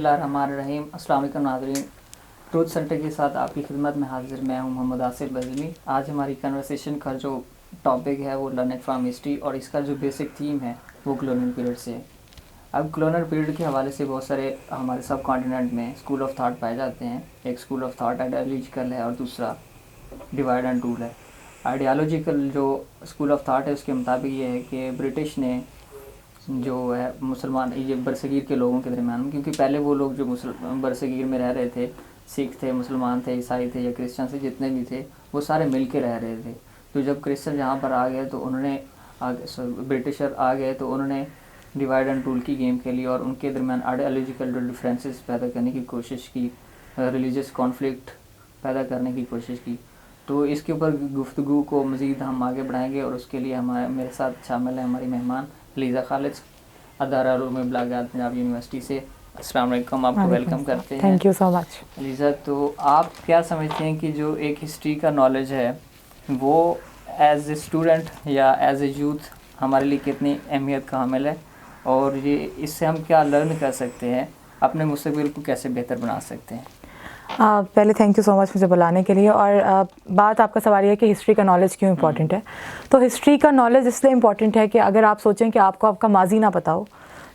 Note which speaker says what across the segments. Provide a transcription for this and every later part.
Speaker 1: बिस्मिल्लाहिर्रहमानिर्रहीम। अस्सलाम वालेकुम नाज़रीन, ट्रूथ सेंटर के साथ आपकी खिदमत में हाजिर मैं हूं मोहम्मद आसिफ बज़मी। आज हमारी कन्वर्सेशन का जो टॉपिक है वो लर्निंग फ्रॉम हिस्ट्री और इसका जो बेसिक थीम है वो कॉलोनियल पीरियड से है। अब कॉलोनियल पीरियड के हवाले से बहुत सारे हमारे सब कॉन्टिनेंट में स्कूल ऑफ थाट पाए जाते हैं। एक स्कूल ऑफ थाट आइडियोलॉजिकल है और दूसरा डिवाइड एंड रूल है। आइडियोलॉजिकल जो स्कूल ऑफ थाट है उसके मुताबिक ये है कि ब्रिटिश ने जो है मुसलमान ये बरसगीर के लोगों के दरमियान, क्योंकि पहले वो लोग जो बरसगीर में रह रहे थे, सिख थे, मुसलमान थे, ईसाई थे या क्रिश्चियन थे, जितने भी थे वो सारे मिल के रह रहे थे। तो जब क्रिश्चियन यहाँ पर आ गए तो उन्होंने ब्रिटिशर आ गए तो उन्होंने डिवाइड एंड रूल की गेम खेली और उनके दरमियान आइडियोलॉजिकल जो डिफरेंसेस पैदा करने की कोशिश की, रिलीजियस कॉन्फ्लिक्ट पैदा करने की कोशिश की। तो इसके ऊपर गुफ्तगू को मज़ीद हम आगे बढ़ाएंगे और उसके लिए मेरे साथ शामिल है हमारी मेहमान लीज़ा खालिद, अदारा उलूम इब्लागात पंजाब यूनिवर्सिटी से। अस्सलाम वालेकुम, आपको वेलकम करते हैं।
Speaker 2: Thank you so much.
Speaker 1: Lisa, तो आप क्या समझते हैं कि जो एक हिस्ट्री का नॉलेज है वो एज ए स्टूडेंट या एज ए यूथ हमारे लिए कितनी अहमियत का हामिल है और ये इससे हम क्या लर्न कर सकते हैं, अपने मुस्तकबिल को कैसे बेहतर बना सकते हैं?
Speaker 2: पहले थैंक यू सो मच मुझे बुलाने के लिए। और बात आपका सवाल ये है कि हिस्ट्री का नॉलेज क्यों इम्पॉर्टेंट है। तो हिस्ट्री का नॉलेज इसलिए इम्पॉर्टेंट है कि अगर आप सोचें कि आपको आपका माजी ना पता हो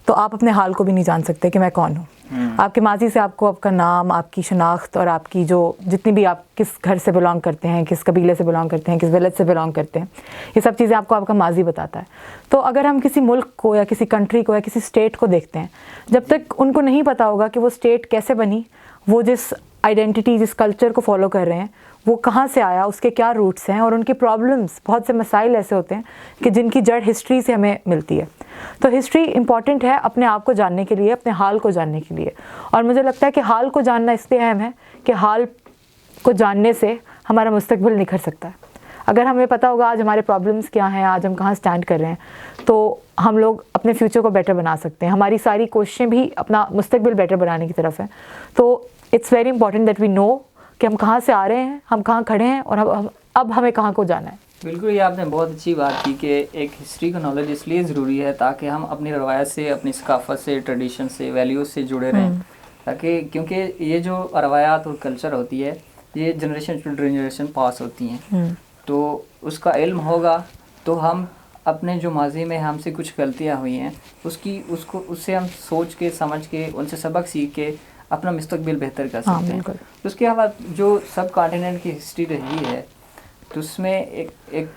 Speaker 2: तो आप अपने हाल को भी नहीं जान सकते कि मैं कौन हूँ। आपके माजी से आपको आपका नाम, आपकी शनाख्त और आपकी जो जितनी भी आप किस घर से बिलोंग करते हैं, किस कबीले से बिलोंग करते हैं, किस विलेज से बिलोंग करते हैं, ये सब चीज़ें आपको आपका माजी बताता है। तो अगर हम किसी मुल्क को या किसी कंट्री को या किसी स्टेट को देखते हैं, जब तक उनको नहीं पता होगा कि वो स्टेट कैसे बनी, वो जिस आइडेंटिटी, जिस कल्चर को फॉलो कर रहे हैं वो कहाँ से आया, उसके क्या रूट्स हैं और उनके प्रॉब्लम्स, बहुत से मसाइल ऐसे होते हैं कि जिनकी जड़ हिस्ट्री से हमें मिलती है। तो हिस्ट्री इम्पॉर्टेंट है अपने आप को जानने के लिए, अपने हाल को जानने के लिए। और मुझे लगता है कि हाल को जानना इसलिए अहम है कि हाल को जानने से हमारा मुस्तकबिल निखर सकता है। अगर हमें पता होगा आज हमारे प्रॉब्लम्स क्या हैं, आज हम कहाँ स्टैंड कर रहे हैं, तो हम लोग अपने फ्यूचर को बेटर बना सकते हैं। हमारी सारी कोशिशें भी अपना मुस्तकबिल बेटर बनाने की तरफ हैं। तो it's very important that we know कि हम कहाँ से आ रहे हैं, हम कहाँ खड़े हैं और अब हमें कहाँ को जाना है।
Speaker 1: बिल्कुल, ये आपने बहुत अच्छी बात की कि एक हिस्ट्री का नॉलेज इसलिए ज़रूरी है ताकि हम अपनी रवायत से, अपनी सकाफ़त से, ट्रेडिशन से, वैल्यूज़ से जुड़े रहें। ताकि क्योंकि ये जो रवायात और कल्चर होती है ये जनरेशन टू जनरेशन पास होती हैं, तो उसका इल्म होगा तो हम अपने जो माजी में हमसे कुछ गलतियाँ हुई हैं उससे हम सोच के, समझ के, उनसे सबक सीख के अपना मुस्तकबिल बेहतर कर सकते हैं। तो उसके अलावा जो सब कॉन्टिनेंट की हिस्ट्री रही है तो उसमें एक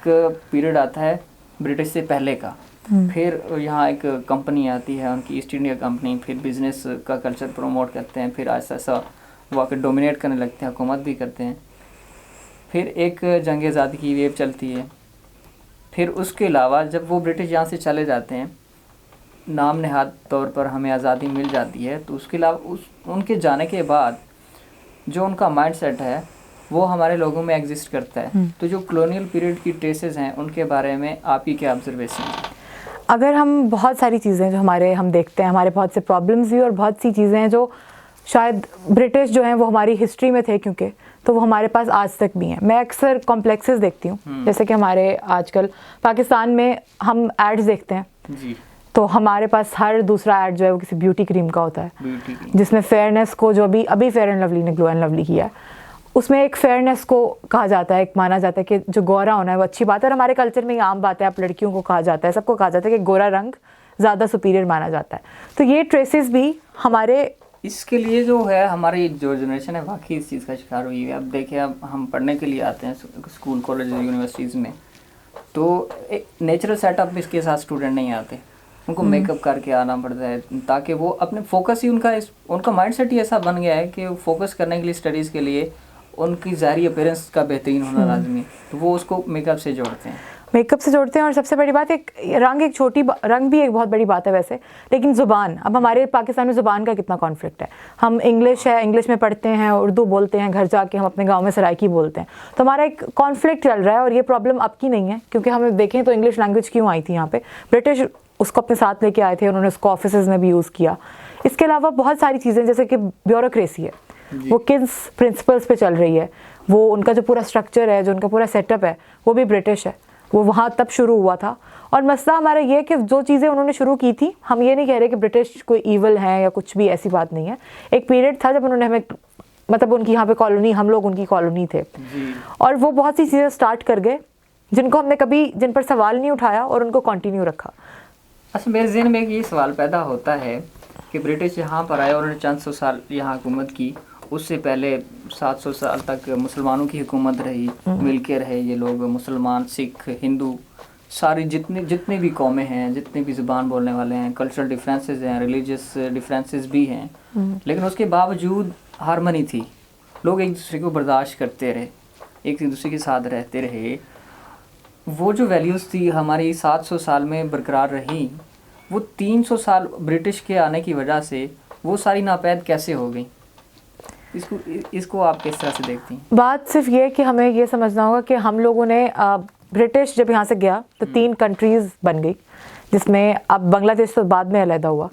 Speaker 1: पीरियड आता है ब्रिटिश से पहले का। फिर यहाँ एक कंपनी आती है उनकी, ईस्ट इंडिया कंपनी, फिर बिज़नेस का कल्चर प्रमोट करते हैं, फिर ऐसा ऐसा वो डोमिनेट करने लगते हैं, हुकूमत भी करते हैं। फिर एक जंग आज़ादी की वेव चलती है। फिर उसके अलावा जब वो ब्रिटिश यहाँ से चले जाते हैं, नाम नहाद तौर पर हमें आज़ादी मिल जाती है, तो उसके अलावा उनके जाने के बाद जो उनका माइंडसेट है वो हमारे लोगों में एग्जिस्ट करता है। तो जो कॉलोनियल पीरियड की ट्रेसेस हैं उनके बारे में आपकी क्या ऑब्जर्वेशन है?
Speaker 2: अगर हम बहुत सारी चीज़ें जो हम देखते हैं, हमारे बहुत से प्रॉब्लम्स भी और बहुत सी चीज़ें हैं जो शायद ब्रिटिश जो हैं वो हमारी हिस्ट्री में थे क्योंकि, तो वो हमारे पास आज तक भी हैं। मैं अक्सर कॉम्प्लेक्सेस देखती हूँ, जैसे कि हमारे आजकल पाकिस्तान में हम एड्स देखते हैं
Speaker 1: जी,
Speaker 2: तो हमारे पास हर दूसरा ऐड जो है वो किसी ब्यूटी क्रीम का होता है, जिसमें फेयरनेस को, जो अभी फेयर एंड लवली ने ग्लो एंड लवली किया है, उसमें एक फेयरनेस को कहा जाता है, एक माना जाता है कि जो गोरा होना है वो अच्छी बात है। और हमारे कल्चर में ये आम बात है, आप लड़कियों को कहा जाता है, सबको कहा जाता है कि गोरा रंग ज़्यादा सुपीरियर माना जाता है। तो ये ट्रेसेस भी हमारे,
Speaker 1: इसके लिए जो है हमारी जो जनरेशन है वाकई इस चीज़ का शिकार हुई है। अब देखिए, अब हम पढ़ने के लिए आते हैं स्कूल, कॉलेज, यूनिवर्सिटीज़ में, तो एक नेचुरल सेटअप इसके साथ स्टूडेंट नहीं आते, उनको मेकअप करके आना पड़ता है ताकि वो अपने फोकस ही उनका माइंडसेट ही ऐसा बन गया है कि फोकस करने के लिए, स्टडीज़ के लिए उनकी ज़ाहिरी अपीयरेंस का बेहतरीन होना लाजमी, तो वो उसको मेकअप से जोड़ते हैं।
Speaker 2: और सबसे बड़ी बात रंग भी एक बहुत बड़ी बात है वैसे। लेकिन ज़ुबान, अब हमारे पाकिस्तान में ज़ुबान का कितना कॉन्फ्लिक्ट है। हम इंग्लिश में पढ़ते हैं, उर्दू बोलते हैं, घर जाके हम अपने गांव में सराइकी बोलते हैं, तो हमारा एक कॉन्फ्लिक्ट चल रहा है। और ये प्रॉब्लम अब की नहीं है, क्योंकि हमें देखें तो इंग्लिश लैंग्वेज क्यों आई थी यहाँ पे, ब्रिटिश उसको अपने साथ लेके आए थे, उन्होंने उसको ऑफिसेज में भी यूज़ किया। इसके अलावा बहुत सारी चीज़ें, जैसे कि ब्यूरोक्रेसी है, वो किस प्रिंसिपल्स पे चल रही है, वो उनका जो पूरा स्ट्रक्चर है, जो उनका पूरा सेटअप है, वो भी ब्रिटिश है। वो वहाँ तब शुरू हुआ था। और मसला हमारा ये है कि जो चीज़ें उन्होंने शुरू की थी, हम ये नहीं कह रहे कि ब्रिटिश कोई ईवल है या कुछ भी, ऐसी बात नहीं है। एक पीरियड था जब उन्होंने हमें, मतलब उनकी यहाँ पे कॉलोनी, हम लोग उनकी कॉलोनी थे, और वो बहुत सी चीज़ें स्टार्ट कर गए जिनको हमने कभी, जिन पर सवाल नहीं उठाया और उनको कंटिन्यू रखा।
Speaker 1: अच्छा, मेरे ज़हन में ये सवाल पैदा होता है कि ब्रिटिश यहाँ पर आए और उन्होंने चंद सौ साल यहाँ हुकूमत की, उससे पहले 700 साल तक मुसलमानों की हुकूमत रही, मिलके रहे ये लोग, मुसलमान, सिख, हिंदू, सारी जितनी भी कौमें हैं, जितनी भी ज़ुबान बोलने वाले हैं, कल्चरल डिफरेंसेस हैं, रिलीजियस डिफरेंसेस भी हैं, लेकिन उसके बावजूद हारमनी थी। लोग एक दूसरे को बर्दाश्त करते रहे, एक दूसरे के साथ रहते रहे। वो जो वैल्यूज़ थी हमारी 700 साल में बरकरार रही, वो 300 साल ब्रिटिश के आने की वजह से वो सारी नापैद कैसे हो गई? इसको आप किस तरह से देखती हैं? बात
Speaker 2: सिर्फ ये कि हमें ये समझना होगा कि हम लोगों ने, ब्रिटिश जब यहाँ से गया तो 3 कंट्रीज़ बन गई, जिसमें अब बांग्लादेश तो बाद में अलहदा हुआ।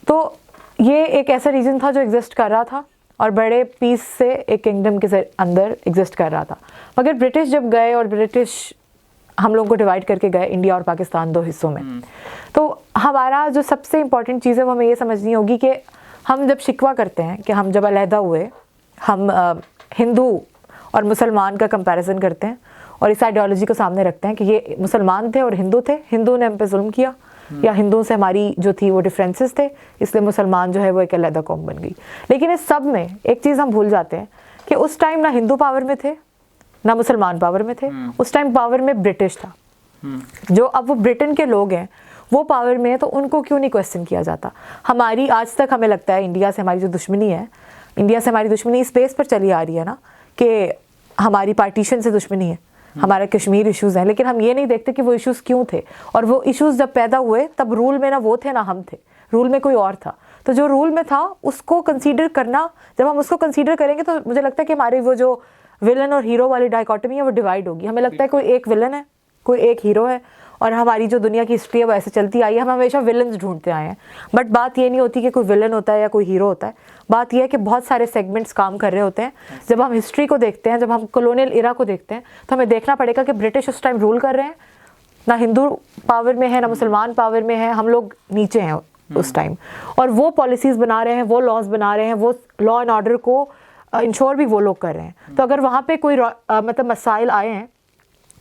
Speaker 2: तो ये एक ऐसा रीजन था जो एग्जिस्ट कर रहा था और बड़े पीस से एक किंगडम के अंदर एग्जिस्ट कर रहा था। मगर ब्रिटिश जब गए और ब्रिटिश हम लोगों को डिवाइड करके गए, इंडिया और पाकिस्तान 2 हिस्सों में, तो हमारा जो सबसे इम्पॉर्टेंट चीज़ है वो हमें ये समझनी होगी कि हम जब शिकवा करते हैं कि हम जब अलहदा हुए, हम हिंदू और मुसलमान का कंपैरिजन करते हैं और इस आइडियोलॉजी को सामने रखते हैं कि ये मुसलमान थे और हिंदू थे, हिंदू ने हम पे जुल्म किया, या हिंदुओं से हमारी जो थी वो डिफरेंसेस थे, इसलिए मुसलमान जो है वो एक अलहदा कौम बन गई। लेकिन इस सब में एक चीज़ हम भूल जाते हैं कि उस टाइम ना हिंदू पावर में थे ना मुसलमान पावर में थे, उस टाइम पावर में ब्रिटिश था। जो अब वो ब्रिटेन के लोग हैं वो पावर में है, तो उनको क्यों नहीं क्वेश्चन किया जाता? हमारी आज तक हमें लगता है इंडिया से हमारी जो दुश्मनी है, इंडिया से हमारी दुश्मनी इस बेस पर चली आ रही है ना कि हमारी पार्टीशन से दुश्मनी है, हमारे कश्मीर इश्यूज़ हैं, लेकिन हम ये नहीं देखते कि वो इश्यूज़ क्यों थे, और वो इश्यूज़ जब पैदा हुए तब रूल में ना वो थे ना हम थे, रूल में कोई और था। तो जो रूल में था उसको कंसीडर करना, जब हम उसको कंसीडर करेंगे तो मुझे लगता है कि हमारी वो जो विलन और हीरो वाली डायकॉटमी है वो डिवाइड होगी। हमें लगता है कोई एक विलन है, कोई एक हीरो है, और हमारी जो दुनिया की हिस्ट्री है वो ऐसे चलती आई है, हम हमेशा विलन्स ढूंढते आए हैं। बट बात ये नहीं होती कि कोई विलन होता है या कोई हीरो होता है, बात यह है कि बहुत सारे सेगमेंट्स काम कर रहे होते हैं। जब हम हिस्ट्री को देखते हैं, जब हम कॉलोनियल इरा को देखते हैं, तो हमें देखना पड़ेगा कि ब्रिटिश उस टाइम रूल कर रहे हैं, ना हिंदू पावर में है ना मुसलमान पावर में है, हम लोग नीचे हैं उस टाइम, और वो पॉलिसीज़ बना रहे हैं, वो लॉज बना रहे हैं, वो लॉ एंड ऑर्डर को इंश्योर भी वो लोग कर रहे हैं। तो अगर वहाँ पे कोई मतलब मसाइल आए हैं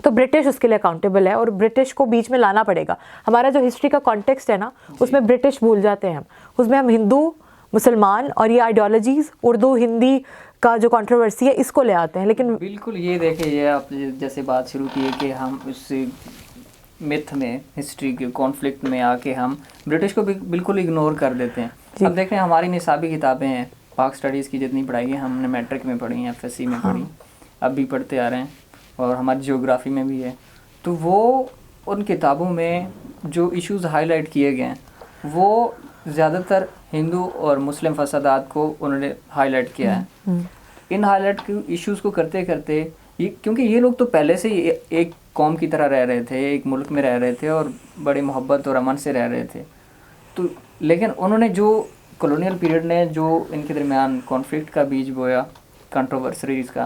Speaker 2: तो ब्रिटिश उसके लिए अकाउंटेबल है, और ब्रिटिश को बीच में लाना पड़ेगा। हमारा जो हिस्ट्री का कॉन्टेक्स्ट है ना, उसमें ब्रिटिश भूल जाते हैं हम, उसमें हम हिंदू मुसलमान और ये आइडियोलॉजीज़, उर्दू हिंदी का जो कंट्रोवर्सी है, इसको ले आते हैं। लेकिन
Speaker 1: बिल्कुल ये देखिए, ये आप जैसे बात शुरू की है कि हम उस मिथ में, हिस्ट्री के कॉन्फ्लिक्ट में आके हम ब्रिटिश को बिल्कुल इग्नोर कर देते हैं। अब देखें, हमारी निसाबी किताबें हैं, पाक स्टडीज़ की जितनी पढ़ाई है हमने मैट्रिक में पढ़ी है, FSC में पढ़ी, अब भी पढ़ते आ रहे हैं, और हमारी जियोग्राफी में भी है। तो वो उन किताबों में जो इश्यूज़ हाईलाइट किए गए हैं वो ज़्यादातर हिंदू और मुस्लिम फसादात को उन्होंने हाईलाइट किया है। इन हाईलाइट के इश्यूज़ को करते करते क्योंकि ये लोग तो पहले से ही एक कौम की तरह रह रहे थे, एक मुल्क में रह रहे थे और बड़ी मोहब्बत और अमन से रह रहे थे। तो लेकिन उन्होंने जो कॉलोनियल पीरियड ने जो इनके दरमियान कॉन्फ्लिक्ट का बीज बोया, कंट्रोवर्सीज़ का,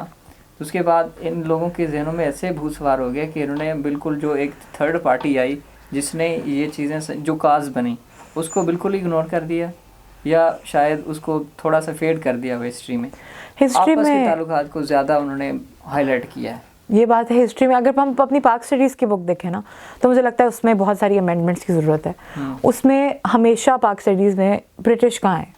Speaker 1: तो उसके बाद इन लोगों के जहनों में ऐसे भूत सवार हो गया कि इन्होंने बिल्कुल जो एक थर्ड पार्टी आई जिसने ये चीज़ें जो काज बनी उसको बिल्कुल इग्नोर कर दिया, या शायद उसको थोड़ा सा फेड कर दिया हिस्ट्री में आपस के ताल्लुकात को ज़्यादा उन्होंने हाईलाइट किया है।
Speaker 2: ये बात है हिस्ट्री में। अगर हम अपनी पाक स्टडीज़ की बुक देखें ना, तो मुझे लगता है उसमें बहुत सारी अमेंडमेंट्स की ज़रूरत है। उसमें हमेशा पाक स्टडीज़ में ब्रिटिश कहाँ है,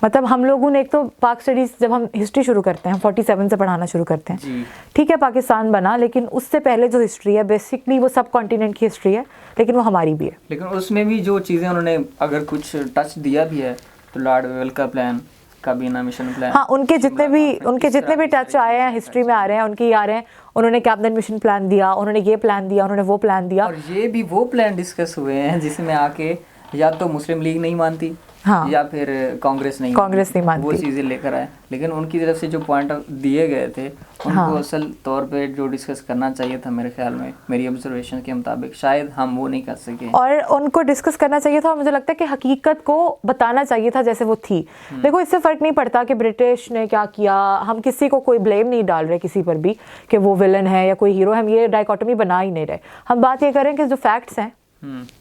Speaker 2: मतलब हम लोगों ने, एक तो पाक स्टडीज़ जब हम हिस्ट्री शुरू करते हैं, 47 से पढ़ाना शुरू करते हैं, ठीक है पाकिस्तान बना, लेकिन उससे पहले जो हिस्ट्री है बेसिकली वो सब कॉन्टिनेंट की हिस्ट्री है, लेकिन वो हमारी भी है।
Speaker 1: लेकिन उसमें भी जो चीज़ें उन्होंने अगर कुछ टच दिया भी है, तो लॉर्ड वेल का प्लान, काबीना मिशन प्लान,
Speaker 2: हाँ, उनके जितने भी टच आए हैं हिस्ट्री में आ रहे हैं, उनके ये आ रहे हैं। उन्होंने कैबिनेट मिशन प्लान दिया, उन्होंने ये प्लान दिया, उन्होंने वो प्लान दिया,
Speaker 1: और ये भी वो प्लान डिस्कस हुए हैं जिसमें आके या तो मुस्लिम लीग नहीं मानती,
Speaker 2: हाँ।
Speaker 1: या फिर कांग्रेस नहीं
Speaker 2: नहीं मानती,
Speaker 1: वो चीज़ें लेकर आए। लेकिन उनकी तरफ से जो पॉइंट दिए गए थे उनको असल तौर पे जो डिस्कस करना चाहिए था मेरे ख्याल में, मेरी ऑब्जर्वेशन के मुताबिक शायद हम वो नहीं कर सके।
Speaker 2: और उनको डिस्कस करना चाहिए था और मुझे लगता है कि हकीकत को बताना चाहिए था जैसे वो थी। देखो इससे फ़र्क नहीं पड़ता कि ब्रिटिश ने क्या किया, हम किसी को कोई ब्लेम नहीं डाल रहे किसी पर भी कि वो विलन है या कोई हीरो, हम ये डाइकोटमी बना ही नहीं रहे। हम बात ये करें कि जो फैक्ट्स हैं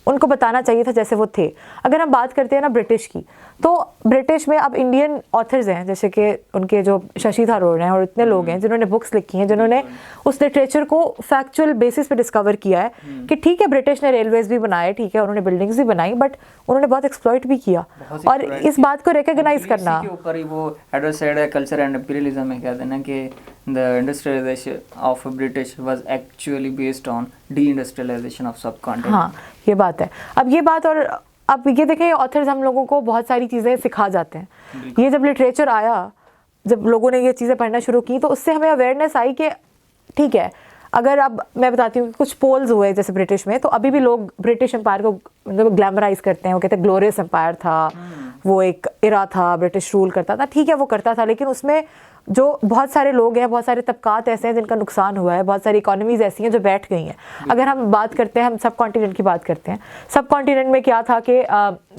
Speaker 2: उनको बताना चाहिए था जैसे वो थे। अगर हम बात करते हैं ना ब्रिटिश की, तो ब्रिटिश में अब इंडियन ऑथर्स हैं जैसे कि उनके जो शशि थरूर हैं और इतने लोग हैं जिन्होंने बुक्स लिखी हैं, जिन्होंने उस लिटरेचर को फैक्चुअल बेसिस पे डिस्कवर किया है कि ठीक है ब्रिटिश ने रेलवेज भी बनाए, ठीक है उन्होंने बिल्डिंग्स भी बनाई, बट उन्होंने बहुत एक्सप्लॉइट भी किया। और इस बात को रिकॉग्नाइज करना
Speaker 1: के ऊपर ही वो एडवर्साइड है कल्चर एंड इंपीरियलिज्म में कहते हैं ना कि the industrialization of British was actually based on deindustrialization of subcontinent।
Speaker 2: हाँ ये बात है। अब ये बात, और अब ये देखें ऑथर्स हम लोगों को बहुत सारी चीज़ें सिखा जाते हैं। ये जब लिटरेचर आया, जब लोगों ने ये चीज़ें पढ़ना शुरू की, तो उससे हमें अवेयरनेस आई कि ठीक है, अगर अब मैं बताती हूँ कुछ पोल्स हुए जैसे ब्रिटिश में, तो अभी भी लोग ब्रिटिश एम्पायर को मतलब ग्लैमराइज करते हैं। वो कहते हैं ग्लोरियस एम्पायर था, वो एक इरा था, ब्रिटिश रूल करता था, ठीक है वो करता था, लेकिन उसमें जो बहुत सारे लोग हैं, बहुत सारे तबकात ऐसे हैं जिनका नुकसान हुआ है, बहुत सारी इकोनॉमीज़ ऐसी हैं जो बैठ गई हैं। अगर हम बात करते हैं, हम सब कॉन्टिनेंट की बात करते हैं, सब कॉन्टिनेंट में क्या था कि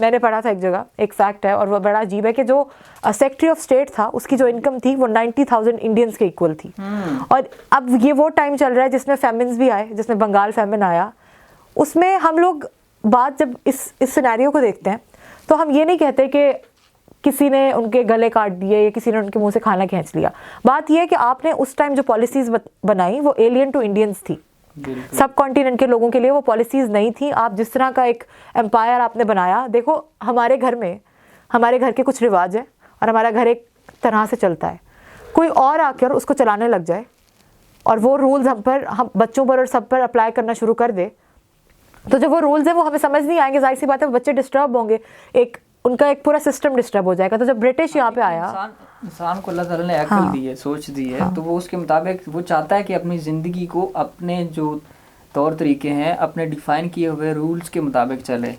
Speaker 2: मैंने पढ़ा था एक जगह, एक फैक्ट है और वो बड़ा अजीब है कि जो सेक्रेटरी ऑफ स्टेट था उसकी जो इनकम थी वो 90,000 इंडियंस के इक्वल थी। और अब ये वो टाइम चल रहा है जिसमें फेमिन्स भी आए, जिसमें बंगाल फेमिन आया। उसमें हम लोग बात जब इस सिनेरियो को देखते हैं तो हम ये नहीं कहते कि किसी ने उनके गले काट दिए या किसी ने उनके मुंह से खाना खींच लिया। बात यह है कि आपने उस टाइम जो पॉलिसीज बनाई वो एलियन टू इंडियंस थी। सब कॉन्टिनेंट के लोगों के लिए वो पॉलिसीज नहीं थी। आप जिस तरह का एक एम्पायर आपने बनाया, देखो हमारे घर में, हमारे घर के कुछ रिवाज हैं और हमारा घर एक तरह से चलता है। कोई और आकर उसको चलाने लग जाए और वो रूल्स हम बच्चों पर और सब पर अप्लाई करना शुरू कर दे, तो जब वो रूल्स हैं वो हमें समझ नहीं आएंगे, जाहिर सी बात है बच्चे डिस्टर्ब होंगे, उनका एक पूरा सिस्टम डिस्टर्ब हो जाएगा। तो जब ब्रिटिश यहाँ पे आया,
Speaker 1: इंसान को अल्लाह ताला ने अक्ल दी है, सोच दी है, तो वो उसके मुताबिक वो चाहता है कि अपनी ज़िंदगी को अपने जो तौर तरीके हैं, अपने डिफाइन किए हुए रूल्स के मुताबिक चले।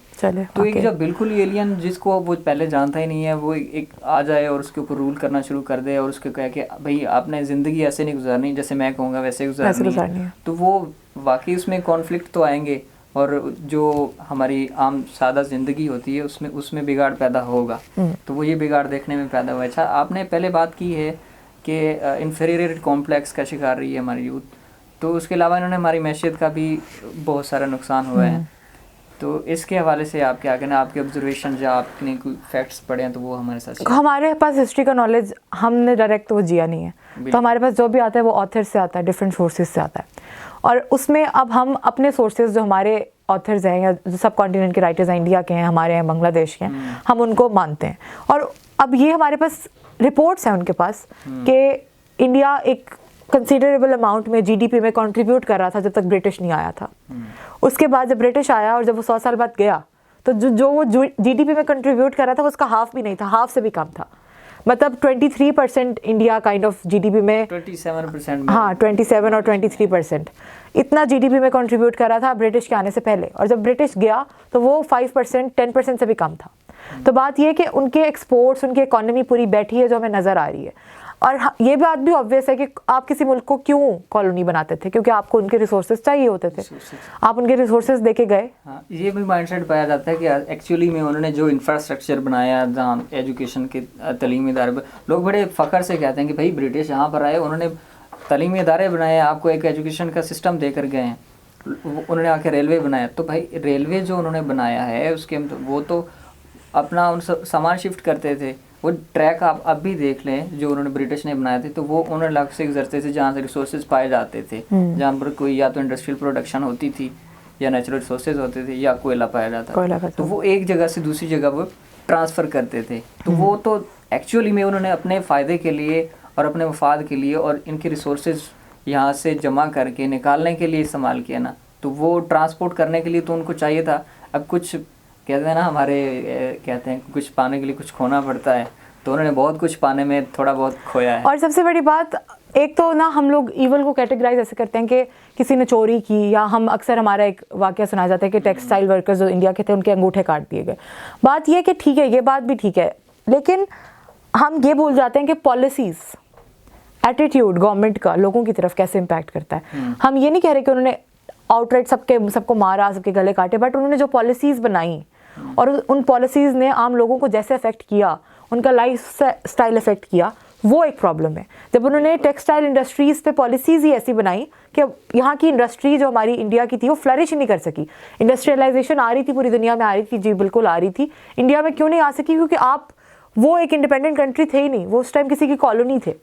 Speaker 1: तो एक जब बिल्कुल एलियन जिसको वो पहले जानता ही नहीं है, वो एक आ जाए और उसके ऊपर रूल करना शुरू कर दे और उसके कहे कि भाई आपने ज़िंदगी ऐसे नहीं गुजारनी, जैसे मैं कहूँगा वैसे गुजारनी है, तो वो वाकई उसमें कॉन्फ्लिक्ट तो आएंगे और जो हमारी आम सादा ज़िंदगी होती है उसमें बिगाड़ पैदा होगा। तो वो ये बिगाड़ देखने में पैदा हुआ है। अच्छा, आपने पहले बात की है कि इन्फीरियरिटी कॉम्प्लेक्स का शिकार रही है हमारी यूथ, तो उसके अलावा इन्होंने हमारी मैशियत का भी बहुत सारा नुकसान हुआ है। तो इसके हवाले से आप क्या कहना, आपके ऑब्जर्वेशन या आपने कोई फैक्ट्स पढ़े हैं तो वो हमारे साथ।
Speaker 2: हमारे पास हिस्ट्री का नॉलेज हमने डायरेक्ट तो वो जिया नहीं है, तो हमारे पास जो भी आता है वो ऑथर से आता है, डिफरेंट सोर्सेज से आता है। और उसमें अब हम अपने सोर्सेज जो हमारे ऑथर्स हैं या जो सब कॉन्टिनेंट के राइटर्स हैं, इंडिया के हैं, हमारे हैं, बांग्लादेश के हैं, हम उनको मानते हैं। और अब ये हमारे पास रिपोर्ट्स हैं उनके पास कि इंडिया एक कंसीडरेबल अमाउंट में जीडीपी में कंट्रीब्यूट कर रहा था जब तक ब्रिटिश नहीं आया था। उसके बाद जब ब्रिटिश आया और जब वो 100 साल बाद गया, तो जो वो जीडीपी में कंट्रीब्यूट कर रहा था वो उसका हाफ भी नहीं था, हाफ से भी कम था। मतलब 23% इंडिया काइंड ऑफ जीडीपी में
Speaker 1: 27%,
Speaker 2: हाँ 27 और 23% इतना जीडीपी में कंट्रीब्यूट कर रहा था ब्रिटिश के आने से पहले। और जब ब्रिटिश गया तो वो 5% 10% से भी कम था। तो बात ये है कि उनके एक्सपोर्ट्स, उनकी इकोनॉमी पूरी बैठी है जो हमें नज़र आ रही है। और ये बात भी ऑब्वियस है कि आप किसी मुल्क को क्यों कॉलोनी बनाते थे, क्योंकि आपको उनके रिसोर्सेज चाहिए होते थे, आप उनके रिसोर्सेज देके गए।
Speaker 1: हाँ, ये भी माइंडसेट पाया जाता है कि एक्चुअली में उन्होंने जो इंफ्रास्ट्रक्चर बनाया जहाँ एजुकेशन के तलीमी इदारे पर, लोग बड़े फ़ख्र से कहते हैं कि भाई ब्रिटिश यहाँ पर आए, उन्होंने तलीमी इदारे बनाए, आपको एक एजुकेशन का सिस्टम दे कर गए हैं, उन्होंने आके रेलवे बनाया। तो भाई रेलवे जो उन्होंने बनाया है उसके वो तो अपना उन सामान शिफ्ट करते थे। वो ट्रैक आप अब भी देख लें जो उन्होंने ब्रिटिश ने बनाए थे, तो वो उन्होंने लग से गुजरते थे जहाँ से रिसोर्सेज पाए जाते थे, जहाँ पर कोई या तो इंडस्ट्रियल प्रोडक्शन होती थी या नेचुरल रिसोर्सेज होते थे या कोयला पाया जाता था, तो वो एक जगह से दूसरी जगह वो ट्रांसफ़र करते थे। तो वो तो एक्चुअली में उन्होंने अपने फ़ायदे के लिए और अपने मफाद के लिए और इनके रिसोर्सेज यहाँ से जमा करके निकालने के लिए इस्तेमाल किया ना, तो वो ट्रांसपोर्ट करने के लिए तो उनको चाहिए था। अब कुछ कहते हैं ना, हमारे कहते हैं कुछ पाने के लिए कुछ खोना पड़ता है, तो उन्होंने बहुत कुछ पाने में थोड़ा बहुत खोया है।
Speaker 2: और सबसे बड़ी बात एक तो ना हम लोग ईवल को कैटेगराइज ऐसे करते हैं कि किसी ने चोरी की, या हम अक्सर हमारा एक वाकया सुना जाता है कि टेक्सटाइल वर्कर्स जो इंडिया के थे उनके अंगूठे काट दिए गए। बात ये कि ठीक है, ये बात भी ठीक है, लेकिन हम ये भूल जाते हैं कि पॉलिसीज़, एटीट्यूड गवर्नमेंट का लोगों की तरफ कैसे इम्पैक्ट करता है। हम ये नहीं कह रहे कि उन्होंने आउटराइट सबको मारा, सबके गले काटे, बट उन्होंने जो पॉलिसीज़ बनाई और उन पॉलिसीज़ ने आम लोगों को जैसे अफेक्ट किया, उनका लाइफ स्टाइल अफेक्ट किया, वो एक प्रॉब्लम है। जब उन्होंने टेक्सटाइल इंडस्ट्रीज़ पे पॉलिसीज़ ही ऐसी बनाई कि यहाँ की इंडस्ट्री जो हमारी इंडिया की थी वो फ्लरिश ही नहीं कर सकी। इंडस्ट्रियलाइजेशन आ रही थी, पूरी दुनिया में आ रही थी, जी बिल्कुल आ रही थी, इंडिया में क्यों नहीं आ सकी? क्योंकि आप वो एक इंडिपेंडेंट कंट्री थे ही नहीं, वो उस टाइम किसी की कॉलोनी थे।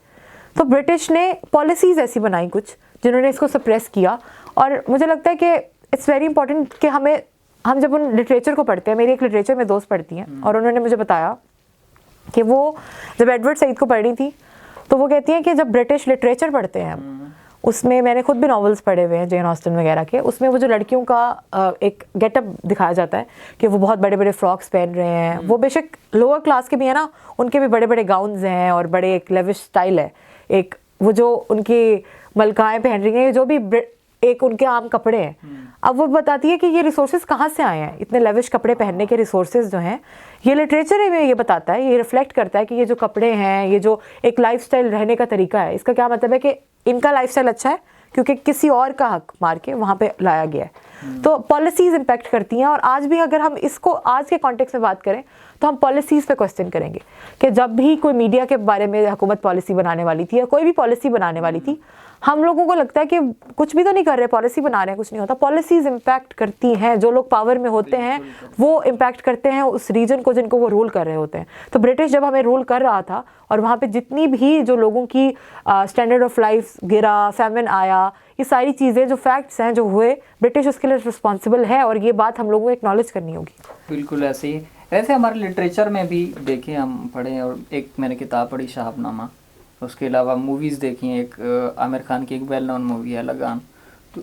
Speaker 2: तो ब्रिटिश ने पॉलिसीज़ ऐसी बनाई कुछ जिन्होंने इसको सप्रेस किया। और मुझे लगता है कि इट्स वेरी इंपॉर्टेंट कि हम जब उन लिटरेचर को पढ़ते हैं, मेरी एक लिटरेचर में दोस्त पढ़ती हैं और उन्होंने मुझे बताया कि वो जब एडवर्ड सईद को पढ़ी थी तो वो कहती हैं कि जब ब्रिटिश लिटरेचर पढ़ते हैं हम, उसमें मैंने खुद भी नॉवेल्स पढ़े हुए हैं जेन ऑस्टन वगैरह के, उसमें वो जो लड़कियों का एक गेटअप दिखाया जाता है कि वो बहुत बड़े बड़े फ्रॉक्स पहन रहे हैं, वो बेशक लोअर क्लास के भी हैं ना, उनके भी बड़े बड़े गाउन्स हैं और बड़े एक लेविश स्टाइल है, एक वो जो उनकी मलकाएँ पहन रही हैं, जो भी एक उनके आम कपड़े हैं। अब वो बताती है कि ये रिसोर्सेज कहाँ से आए हैं, इतने लेविश कपड़े पहनने के रिसोर्सेज जो हैं, ये लिटरेचर में ये बताता है, ये रिफ्लेक्ट करता है कि ये जो कपड़े हैं, ये जो एक लाइफस्टाइल रहने का तरीका है, इसका क्या मतलब है कि इनका लाइफस्टाइल अच्छा है क्योंकि किसी और का हक मार के वहाँ पे लाया गया है। तो पॉलिसीज़ इम्पैक्ट करती हैं। और आज भी अगर हम इसको आज के कॉन्टेक्स्ट में बात करें तो हम पॉलिसीज़ पे क्वेश्चन करेंगे कि जब भी कोई मीडिया के बारे में हुकूमत पॉलिसी बनाने वाली थी या कोई भी पॉलिसी बनाने वाली थी, हम लोगों को लगता है कि कुछ भी तो नहीं कर रहे, पॉलिसी बना रहे हैं, कुछ नहीं होता। पॉलिसीज़ इम्पैक्ट करती हैं, जो लोग पावर में होते हैं वो इम्पैक्ट करते हैं उस रीजन को जिनको वो रूल कर रहे होते हैं। तो ब्रिटिश जब हमें रूल कर रहा था और वहाँ पे जितनी भी जो लोगों की स्टैंडर्ड ऑफ लाइफ गिरा, फैमिन आया, ये सारी चीज़ें जो फैक्ट्स हैं जो हुए, ब्रिटिश उसके लिए रिस्पॉन्सिबल है और ये बात हम लोगों को एक्नॉलेज करनी होगी।
Speaker 1: बिल्कुल ऐसे ही। वैसे हमारे लिटरेचर में भी देखें, हम पढ़े, और एक मैंने किताब पढ़ी शाहबनामा, उसके अलावा मूवीज़ देखी हैं, एक आमिर खान की एक वेल नोन मूवी है लगान, तो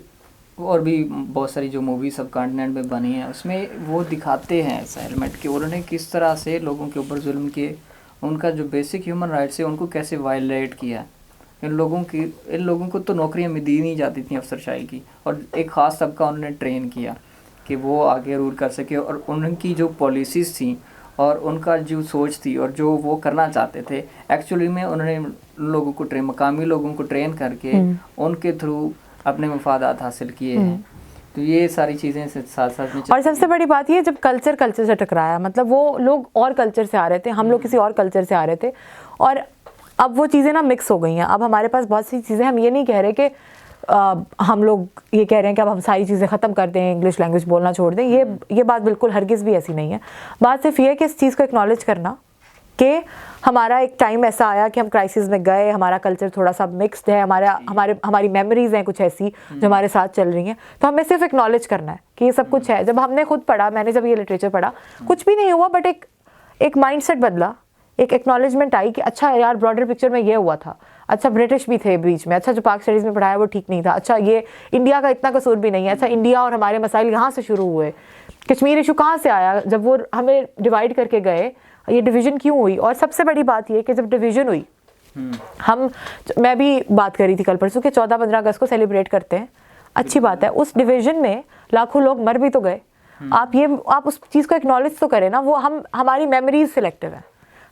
Speaker 1: और भी बहुत सारी जो मूवी सब कॉन्टिनेंट में बनी हैं, उसमें वो दिखाते हैं ऐसा एलिमेंट कि उन्होंने किस तरह से लोगों के ऊपर जुल्म किए, उनका जो बेसिक ह्यूमन राइट्स है उनको कैसे वायलेट किया। इन लोगों को तो नौकरियां में दी नहीं जाती थी अफसरशाही की, और एक ख़ास तबका उन्होंने ट्रेन किया कि वो आगे रूल कर सके। और उनकी जो पॉलिसीज़ थी और उनका जो सोच थी और जो वो करना चाहते थे, एक्चुअली में उन्होंने लोगों को मकामी लोगों को ट्रेन करके उनके थ्रू अपने मफादात हासिल किए हैं। तो ये सारी चीज़ें साथ साथ में।
Speaker 2: और सबसे बड़ी बात ये, जब कल्चर से टकराया, मतलब वो लोग और कल्चर से आ रहे थे, हम लोग किसी और कल्चर से आ रहे थे, और अब वो चीज़ें ना मिक्स हो गई हैं। अब हमारे पास बहुत सी चीज़ें, हम ये नहीं कह रहे कि हम लोग ये कह रहे हैं कि अब हम सारी चीज़ें ख़त्म कर दें, इंग्लिश लैंग्वेज बोलना छोड़ दें, ये बात बिल्कुल हरगिज़ भी ऐसी नहीं है। बात सिर्फ ये है कि इस चीज़ को एक्नॉलेज करना कि हमारा एक टाइम ऐसा आया कि हम क्राइसिस में गए, हमारा कल्चर थोड़ा सा मिक्स्ड है, हमारी मेमोरीज़ हैं कुछ ऐसी जो हमारे साथ चल रही हैं, तो हमें सिर्फ एक्नॉलेज करना है कि ये सब कुछ है। जब हमने खुद पढ़ा, मैंने जब ये लिटरेचर पढ़ा, कुछ भी नहीं हुआ, बट एक माइंडसेट बदला, एक एक्नॉलेजमेंट आई कि अच्छा यार, ब्रॉडर पिक्चर में ये हुआ था, अच्छा ब्रिटिश भी थे बीच में, अच्छा जो पाक स्टडीज़ में पढ़ाया वो ठीक नहीं था, अच्छा ये इंडिया का इतना कसूर भी नहीं है, अच्छा इंडिया और हमारे मसाइल यहाँ से शुरू हुए, कश्मीर इशू कहाँ से आया, जब वो हमें डिवाइड करके गए, ये डिवीज़न क्यों हुई। और सबसे बड़ी बात ये कि जब डिवीज़न हुई, मैं भी बात करी थी कल परसों कि 14-15 अगस्त को सेलिब्रेट करते हैं, अच्छी बात है, उस डिवीज़न में लाखों लोग मर भी तो गए। आप उस चीज़ को एक्नॉलेज तो करें ना। वो हमारी मेमोरीज सिलेक्टिव है,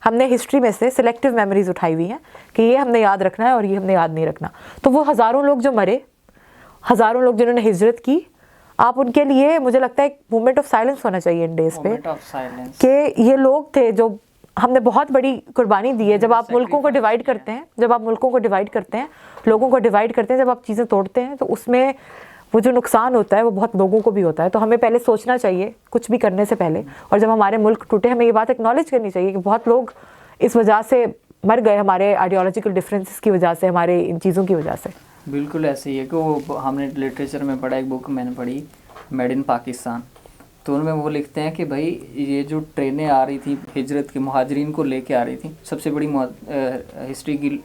Speaker 2: हमने हिस्ट्री में से सिलेक्टिव मेमोरीज उठाई हुई हैं कि ये हमने याद रखना है और ये हमने याद नहीं रखना। तो वो हज़ारों लोग जो मरे, हज़ारों लोग जिन्होंने हिजरत की, आप उनके लिए, मुझे लगता है एक मूवमेंट ऑफ साइलेंस होना चाहिए इन डेज पे, कि ये लोग थे जो हमने बहुत बड़ी कुर्बानी दी है। जब आप मुल्कों को डिवाइड करते हैं, लोगों को डिवाइड करते हैं, जब आप चीज़ें तोड़ते हैं, तो उसमें वो जो नुकसान होता है वो बहुत लोगों को भी होता है। तो हमें पहले सोचना चाहिए कुछ भी करने से पहले, और जब हमारे मुल्क टूटे, हमें ये बात एक्नॉलेज करनी चाहिए कि बहुत लोग इस वजह से मर गए, हमारे आइडियोलॉजिकल डिफरेंसेस की वजह से, हमारे इन चीज़ों की वजह से।
Speaker 1: बिल्कुल ऐसे ही है कि वो हमने लिटरेचर में पढ़ा, एक बुक मैंने पढ़ी मेड इन पाकिस्तान, तो उनमें वो लिखते हैं कि भाई ये जो ट्रेनें आ रही थी हिजरत के मुहाजिरीन को लेके आ रही थी, सबसे बड़ी हिस्ट्री की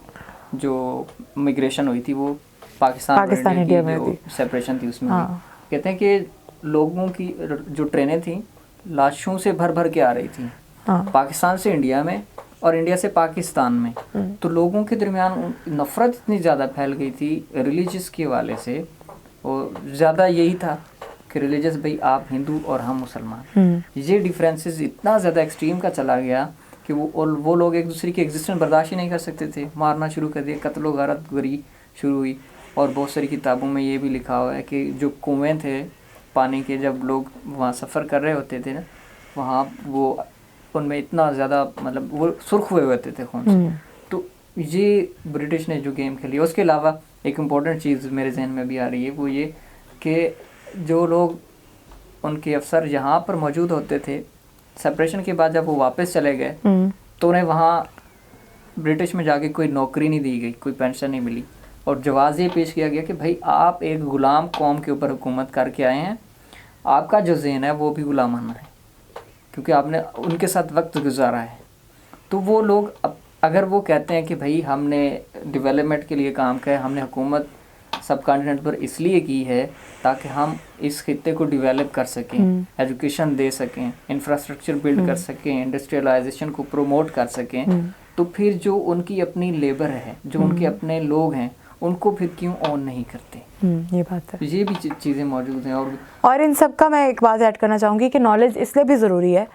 Speaker 1: जो मिग्रेशन हुई थी वो पाकिस्तान इंडिया में थी, सेपरेशन थी उसमें। कहते हैं कि लोगों की जो ट्रेनें थी लाशों से भर भर के आ रही थी पाकिस्तान से इंडिया में, और इंडिया से पाकिस्तान में, तो लोगों के दरमियान नफ़रत इतनी ज़्यादा फैल गई थी रिलीजियस के वाले से, और ज़्यादा यही था कि रिलीजियस भाई आप हिंदू और हम मुसलमान, ये डिफरेंसेस इतना ज़्यादा एक्सट्रीम का चला गया कि वो लोग एक दूसरे की एग्जिस्टेंस बर्दाश्त ही नहीं कर सकते थे, मारना शुरू कर दिया, कत्ल व गारत गरी शुरू हुई। और बहुत सारी किताबों में ये भी लिखा हुआ है कि जो कुएँ थे पानी के, जब लोग वहाँ सफ़र कर रहे होते थे ना, वहाँ वो उनमें इतना ज़्यादा मतलब वो सुर्ख हुए होते थे खून से। तो ये ब्रिटिश ने जो गेम खेली। उसके अलावा एक इम्पॉर्टेंट चीज़ मेरे जहन में भी आ रही है, वो ये कि जो लोग उनके अफसर यहाँ पर मौजूद होते थे, सेपरेशन के बाद जब वो वापस चले गए तो उन्हें वहाँ ब्रिटिश में जाके कोई नौकरी नहीं दी गई, कोई पेंशन नहीं मिली, और जवाब ये पेश किया गया कि भाई आप एक ग़ुलाम कौम के ऊपर हुकूमत करके आए हैं, आपका जो ज़हन है वो भी ग़ुलामाना है, क्योंकि आपने उनके साथ वक्त गुजारा है। तो वो लोग अगर वो कहते हैं कि भाई हमने डेवलपमेंट के लिए काम किया, हमने हुकूमत सब कॉन्टिनेंट पर इसलिए की है ताकि हम इस खित्ते को डेवलप कर सकें, एजुकेशन दे सकें, इंफ्रास्ट्रक्चर बिल्ड कर सकें, इंडस्ट्रियलाइजेशन को प्रमोट कर सकें, तो फिर जो उनकी अपनी लेबर है, जो उनके अपने लोग हैं, उनको फिर क्यों ऑन नहीं करते?
Speaker 2: ये बात है,
Speaker 1: ये भी चीज़ें मौजूद हैं।
Speaker 2: और इन सब का मैं एक बात ऐड करना चाहूँगी कि नॉलेज इसलिए भी ज़रूरी है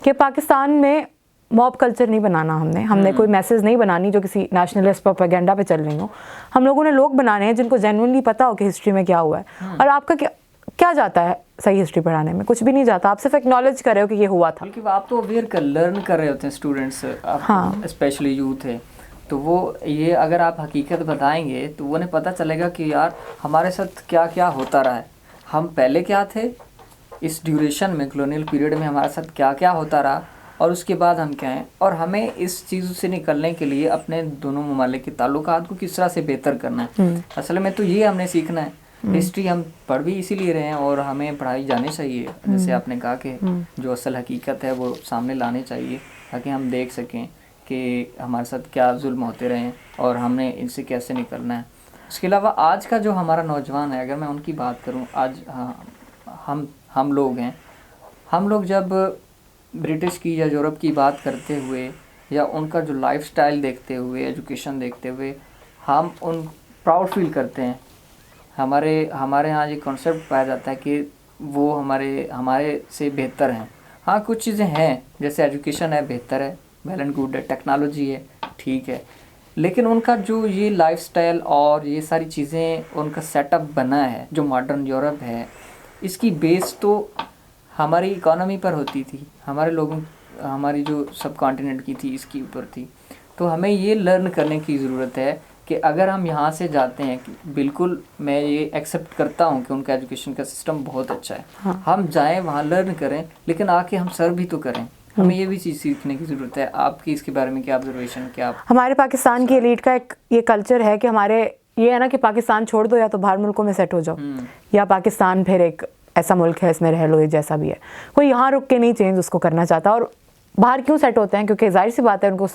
Speaker 2: कि पाकिस्तान में मॉब कल्चर नहीं बनाना, हमने कोई मैसेज नहीं बनानी जो किसी नेशनलिस्ट प्रोपेगेंडा पे चल रही हो। हम लोगों ने लोग बनाने हैं जिनको जेन्युइनली पता हो कि हिस्ट्री में क्या हुआ है। और आपका क्या जाता है सही हिस्ट्री पढ़ाने में? कुछ भी नहीं जाता, आप सिर्फ एक्नॉलेज कर रहे हो कि ये हुआ था।
Speaker 1: बल्कि आप तो अवेयर लर्न कर रहे होते हैं स्टूडेंट्स, स्पेशली यूथ है, तो वो ये अगर आप हकीकत बताएंगे तो उन्हें पता चलेगा कि यार हमारे साथ क्या क्या होता रहा है, हम पहले क्या थे, इस ड्यूरेशन में कॉलोनियल पीरियड में हमारे साथ क्या क्या होता रहा, और उसके बाद हम क्या हैं, और हमें इस चीज़ से निकलने के लिए अपने दोनों ममालिक के ताल्लुकात को किस तरह से बेहतर करना है। असल में तो ये हमने सीखना है। हिस्ट्री हम पढ़ भी इसीलिए रहे हैं और हमें पढ़ाई जानी चाहिए, जैसे आपने कहा कि जो असल हकीकत है वो सामने लानी चाहिए, ताकि हम देख सकें कि हमारे साथ क्या जुल्म होते रहे और हमने इनसे कैसे निकलना है। उसके अलावा आज का जो हमारा नौजवान है, अगर मैं उनकी बात करूं, आज हम लोग हैं, हम लोग जब ब्रिटिश की या यूरोप की बात करते हुए या उनका जो लाइफस्टाइल देखते हुए, एजुकेशन देखते हुए, हम उन प्राउड फील करते हैं। हमारे यहाँ ये कॉन्सेप्ट पाया जाता है कि वो हमारे से बेहतर हैं। हाँ, कुछ चीज़ें हैं, जैसे एजुकेशन है, बेहतर है, वेल एंड गुड है, टेक्नोलॉजी है, ठीक है, लेकिन उनका जो ये लाइफस्टाइल और ये सारी चीज़ें उनका सेटअप बना है, जो मॉडर्न यूरोप है, इसकी बेस तो हमारी इकोनॉमी पर होती थी, हमारी जो सब कॉन्टिनेंट की थी इसके ऊपर थी। तो हमें ये लर्न करने की ज़रूरत है कि अगर हम यहाँ से जाते हैं, बिल्कुल मैं ये एक्सेप्ट करता हूँ कि उनका एजुकेशन का सिस्टम बहुत अच्छा है, हाँ। हम जाएं वहाँ लर्न करें, लेकिन आके हम सर्व भी तो करें। हमें ये भी चीज़ सीखने की ज़रूरत है। आपकी इसके बारे में क्या ऑब्जर्वेशन? क्या
Speaker 2: हमारे पाकिस्तान की एलीट का एक ये कल्चर है कि हमारे ये है ना कि पाकिस्तान छोड़ दो, या तो बाहर मुल्कों में सेट हो जाओ, या पाकिस्तान फिर एक ऐसा मुल्क है इसमें रह लो, ये जैसा भी है। कोई यहाँ रुक के नहीं चेंज उसको करना चाहता। और बाहर क्यों सेट होते हैं? क्योंकि जाहिर सी बात है उनको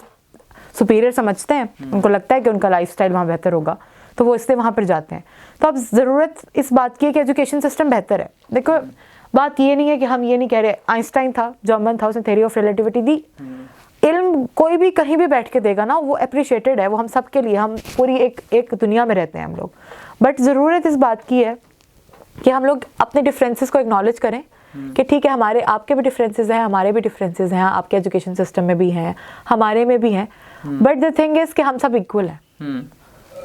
Speaker 2: सुपीरियर समझते हैं, उनको लगता है कि उनका लाइफस्टाइल वहाँ बेहतर होगा, तो वो इसलिए वहाँ पर जाते हैं। तो अब ज़रूरत इस बात की है कि एजुकेशन सिस्टम बेहतर है। देखो, बात ये नहीं है कि हम ये नहीं कह रहे, आइंस्टाइन था, जर्मन था, उसने थ्योरी ऑफ रिलेटिविटी दी। इल्म कोई भी कहीं भी बैठ के देगा ना, वो अप्रिशिएटेड है, वो हम सब के लिए, हम पूरी एक दुनिया में रहते हैं हम लोग। बट ज़रूरत इस बात की है कि हम लोग अपने डिफरेंसेस को एक्नॉलेज करें कि ठीक है, आपके भी डिफरेंसेस हैं, हमारे भी डिफरेंसेस हैं, आपके एजुकेशन सिस्टम में भी हैं, हमारे में भी हैं, बट द थिंग इज़ कि हम सब इक्वल हैं।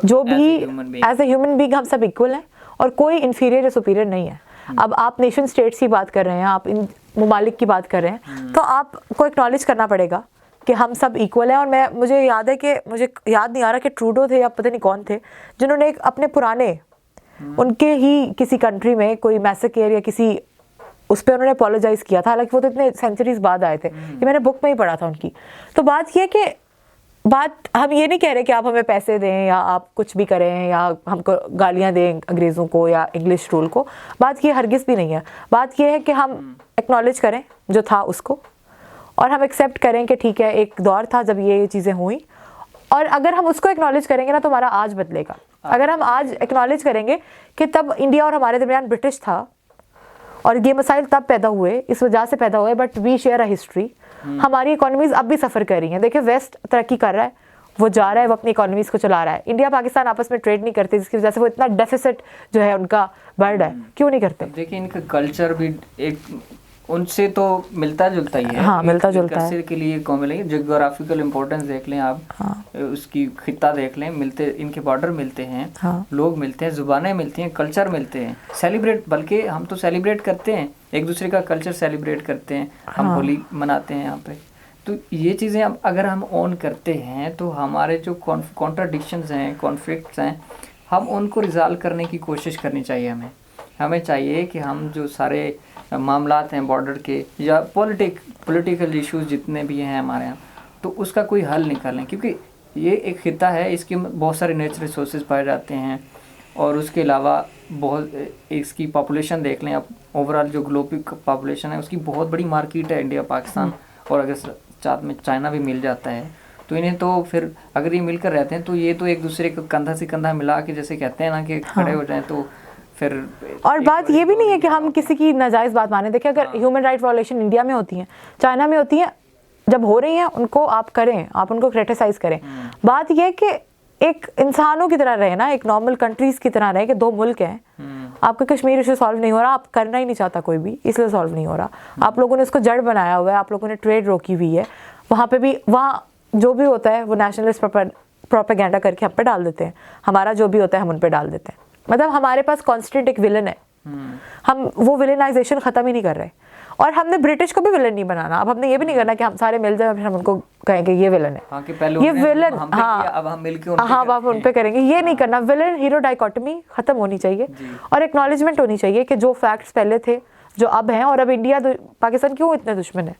Speaker 2: जो भी एज ए ह्यूमन बीइंग हम सब इक्वल हैं और कोई इन्फीरियर या सुपीरियर नहीं है। अब आप नेशन स्टेट्स की बात कर रहे हैं, आप इन ममालिक की बात कर रहे हैं, तो आपको एक्नॉलेज करना पड़ेगा कि हम सब इक्वल हैं। और मुझे याद है कि मुझे याद नहीं आ रहा कि ट्रूडो थे या पता नहीं कौन थे, जिन्होंने अपने पुराने उनके ही किसी कंट्री में कोई मैसेकेयर या किसी उस पर उन्होंने अपोलोजाइज किया था, हालांकि वो तो इतने सेंचुरीज बाद आए थे, ये मैंने बुक में ही पढ़ा था उनकी। तो बात ये कि हम ये नहीं कह रहे कि आप हमें पैसे दें या आप कुछ भी करें या हमको गालियां दें अंग्रेज़ों को या इंग्लिश रूल को, बात ये हरगिज़ भी नहीं है। बात ये है कि हम एक्नॉलेज करें जो था उसको, और हम एक्सेप्ट करें कि ठीक है, एक दौर था जब ये चीज़ें हुई, और अगर हम उसको एक्नॉलेज करेंगे ना तो हमारा आज बदलेगा। अगर हम आज एक्नॉलेज करेंगे कि तब इंडिया और हमारे दरमियान ब्रिटिश था और ये मसाइल तब पैदा हुए, इस वजह से पैदा हुए, but we share a history, हमारी इकोनॉमीज अब भी सफ़र कर रही हैं। देखिए वेस्ट तरक्की कर रहा है, वो जा रहा है, वो अपनी इकोनॉमीज़ को चला रहा है। इंडिया पाकिस्तान आपस में ट्रेड नहीं करते, जिसकी वजह से वो इतना डेफिसिट जो है उनका बढ़ रहा है। क्यों नहीं करते?
Speaker 1: देखिए इनका कल्चर भी एक उनसे तो मिलता जुलता ही है।
Speaker 2: हाँ, मिलता जुलता है।
Speaker 1: कल्चर के लिए कौन मिलेंगे, जोग्राफिकल इम्पोर्टेंस देख लें आप, उसकी खिता देख लें, मिलते इनके बॉर्डर मिलते हैं, लोग मिलते हैं, जुबानें मिलती हैं, कल्चर मिलते हैं, सेलिब्रेट, बल्कि हम तो सेलिब्रेट करते हैं, एक दूसरे का कल्चर सेलिब्रेट करते हैं, हम होली मनाते हैं यहाँ पे। तो ये चीज़ें अगर हम ऑन करते हैं तो हमारे जो कॉन्ट्राडिक्शंस हैं, कॉन्फ्लिक्ट्स हैं, हम उनको रिजॉल्व करने की कोशिश करनी चाहिए। हमें चाहिए कि हम जो सारे मामलात हैं बॉर्डर के या पॉलिटिकल इश्यूज जितने भी हैं हमारे यहाँ, तो उसका कोई हल निकालें, क्योंकि ये एक खिता है, इसके बहुत सारे नेचुरल रिसोर्सेज पाए जाते हैं, और उसके अलावा बहुत इसकी पॉपुलेशन देख लें आप, ओवरऑल जो ग्लोबल पॉपुलेशन है उसकी बहुत बड़ी मार्केट है इंडिया पाकिस्तान, और अगर साथ में चाइना भी मिल जाता है तो इन्हें तो फिर अगर ये मिलकर रहते हैं तो ये तो एक दूसरे को कंधा से कंधा मिला के, जैसे कहते हैं ना कि खड़े हो जाएं, तो फिर
Speaker 2: और बात ये भी नहीं है कि हम किसी की नाजायज़ बात माने। देखिए अगर ह्यूमन राइट वायलेशन इंडिया में होती हैं, चाइना में होती हैं, जब हो रही हैं उनको आप करें, आप उनको क्रिटिसाइज़ करें। बात ये कि एक इंसानों की तरह रहे ना, एक नॉर्मल कंट्रीज़ की तरह रहे कि दो मुल्क हैं। आपका कश्मीर इशू सॉल्व नहीं हो रहा, आप करना ही नहीं चाहता कोई भी, इसलिए सॉल्व नहीं हो रहा। आप लोगों ने इसको जड़ बनाया हुआ है, आप लोगों ने ट्रेड रोकी हुई है, वहाँ पे भी, वहाँ जो भी होता है वो नेशनलिस्ट प्रोपेगेंडा करके हम पे डाल देते हैं, हमारा जो भी होता है हम उन पे डाल देते हैं। मतलब हमारे पास कॉन्स्टेंट एक विलन है, हम वो विलेनाइजेशन ख़त्म ही नहीं कर रहे। और हमने ब्रिटिश को भी विलन नहीं बनाना, अब हमने ये भी नहीं करना कि हम सारे मिल जाए फिर हम उनको कहेंगे ये विलन है, ये विलन, हाँ अब हम मिलके हाँ आप उन पे करेंगे, ये नहीं करना। विलन हीरो डाइकोटमी ख़त्म होनी चाहिए, और एक्नॉलेजमेंट होनी चाहिए कि जो फैक्ट्स पहले थे, जो अब हैं, और अब इंडिया पाकिस्तान क्यों इतने दुश्मन है।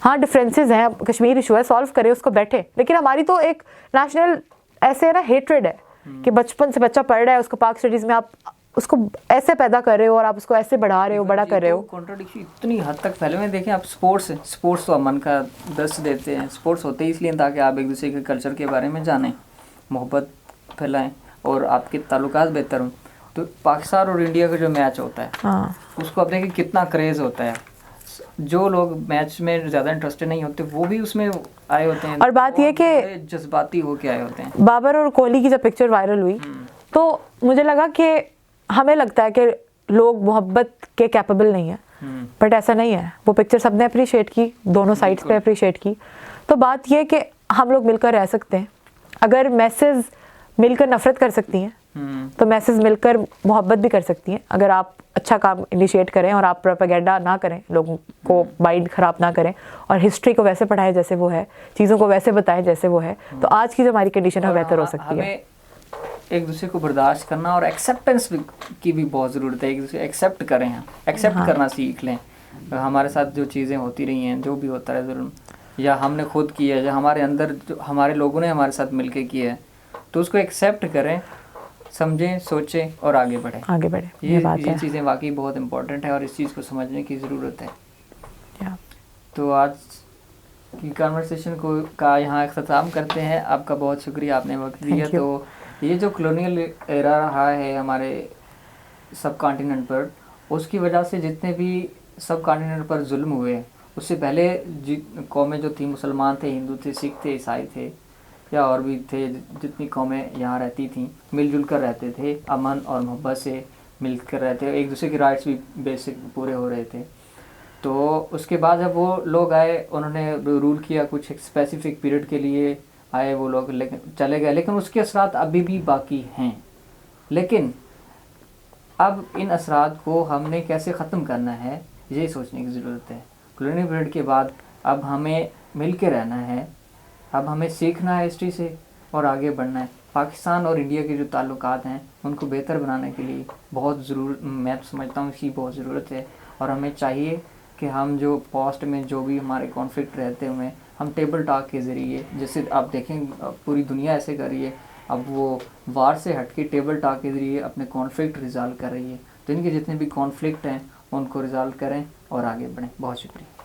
Speaker 2: हाँ डिफरेंसेस हैं, कश्मीर इशू है, सॉल्व करे, उसको बैठे, लेकिन हमारी तो एक नेशनल ऐसे है ना हेट्रेड है कि बचपन से बच्चा पढ़ रहा है, उसको पाक स्टडीज़ में आप उसको ऐसे पैदा कर रहे हो और आप उसको ऐसे बढ़ा रहे हो, बड़ा कर रहे हो।
Speaker 1: कॉन्ट्राडिक्शन इतनी हद तक फैले हुए। देखें आप स्पोर्ट्स तो मन का दर्श देते हैं, स्पोर्ट्स होते ही इसलिए ताकि आप एक दूसरे के कल्चर के बारे में जानें, मोहब्बत फैलाएं और आपके ताल्लुकात बेहतर हों। तो पाकिस्तान और इंडिया का जो मैच होता है उसको आप देखें कितना क्रेज़ होता है, जो लोग मैच में ज़्यादा इंटरेस्टेड नहीं होते वो भी उसमें आए होते हैं,
Speaker 2: और बात ये कि
Speaker 1: जज्बाती होके आए होते हैं।
Speaker 2: बाबर और कोहली की जब पिक्चर वायरल हुई तो मुझे लगा कि हमें लगता है कि लोग मोहब्बत के कैपेबल नहीं है, बट ऐसा नहीं है। वो पिक्चर सबने अप्रिशिएट की, दोनों साइड्स पे अप्रिशिएट की। तो बात ये कि हम लोग मिलकर रह सकते हैं। अगर मैसेज मिलकर नफरत कर सकती हैं तो मैसेज मिलकर मोहब्बत भी कर सकती हैं। अगर आप अच्छा काम इनिशिएट करें और आप प्रोपेगेंडा ना करें, लोगों को माइंड ख़राब ना करें, और हिस्ट्री को वैसे पढ़ाएं जैसे वो है, चीज़ों को वैसे बताएं जैसे वो है, तो आज की जो हमारी कंडीशन है बेहतर हो सकती है।
Speaker 1: एक दूसरे को बर्दाश्त करना और एक्सेप्टेंस की भी बहुत ज़रूरत है। एक दूसरे एक्सेप्ट करें, एक्सेप्ट करना सीख लें। हमारे साथ जो चीज़ें होती रही हैं, जो भी होता है जुल्म, या हमने खुद किया है, या हमारे अंदर जो हमारे लोगों ने हमारे साथ मिलके किया है, तो उसको एक्सेप्ट करें, समझें, सोचें और आगे बढ़ें। ये चीज़ें वाकई बहुत इंपॉर्टेंट है और इस चीज़ को समझने की ज़रूरत है। तो आज की कन्वर्सेशन का यहाँ अख्ताम करते हैं। आपका बहुत शुक्रिया, आपने वक्त दिया। तो ये जो कॉलोनियल एरा रहा है हमारे सब कॉन्टिनेंट पर, उसकी वजह से जितने भी सब कॉन्टिनेंट पर जुल्म हुए, उससे पहले कौमें जो थी, मुसलमान थे, हिंदू थे, सिख थे, ईसाई थे, या और भी थे, जितनी कौमें यहाँ रहती थीं मिलजुल कर रहते थे, अमन और मोहब्बत से मिलकर रहते, एक दूसरे के राइट्स भी बेसिक पूरे हो रहे थे। तो उसके बाद जब वो लोग आए, उन्होंने रूल किया, कुछ एक स्पेसिफिक पीरियड के लिए आए वो लोग, लेकिन चले गए, लेकिन उसके असरात अभी भी बाकी हैं। लेकिन अब इन असरात को हमने कैसे ख़त्म करना है, ये सोचने की ज़रूरत है। कॉलोनियल पीरियड के बाद अब हमें मिल के रहना है, अब हमें सीखना है हिस्ट्री से और आगे बढ़ना है। पाकिस्तान और इंडिया के जो ताल्लुकात हैं उनको बेहतर बनाने के लिए मैं तो समझता हूँ इसकी बहुत ज़रूरत है। और हमें चाहिए कि हम जो पास्ट में जो भी हमारे कॉन्फ्लिक्ट रहते हुए, हम टेबल टॉक के ज़रिए, जैसे आप देखें पूरी दुनिया ऐसे कर रही है, अब वो वार से हट के टेबल टॉक के ज़रिए अपने कॉन्फ्लिक्ट रिजॉल्व कर रही है। तो इनके जितने भी कॉन्फ्लिक्ट हैं उनको रिजॉल्व करें और आगे बढ़ें। बहुत शुक्रिया।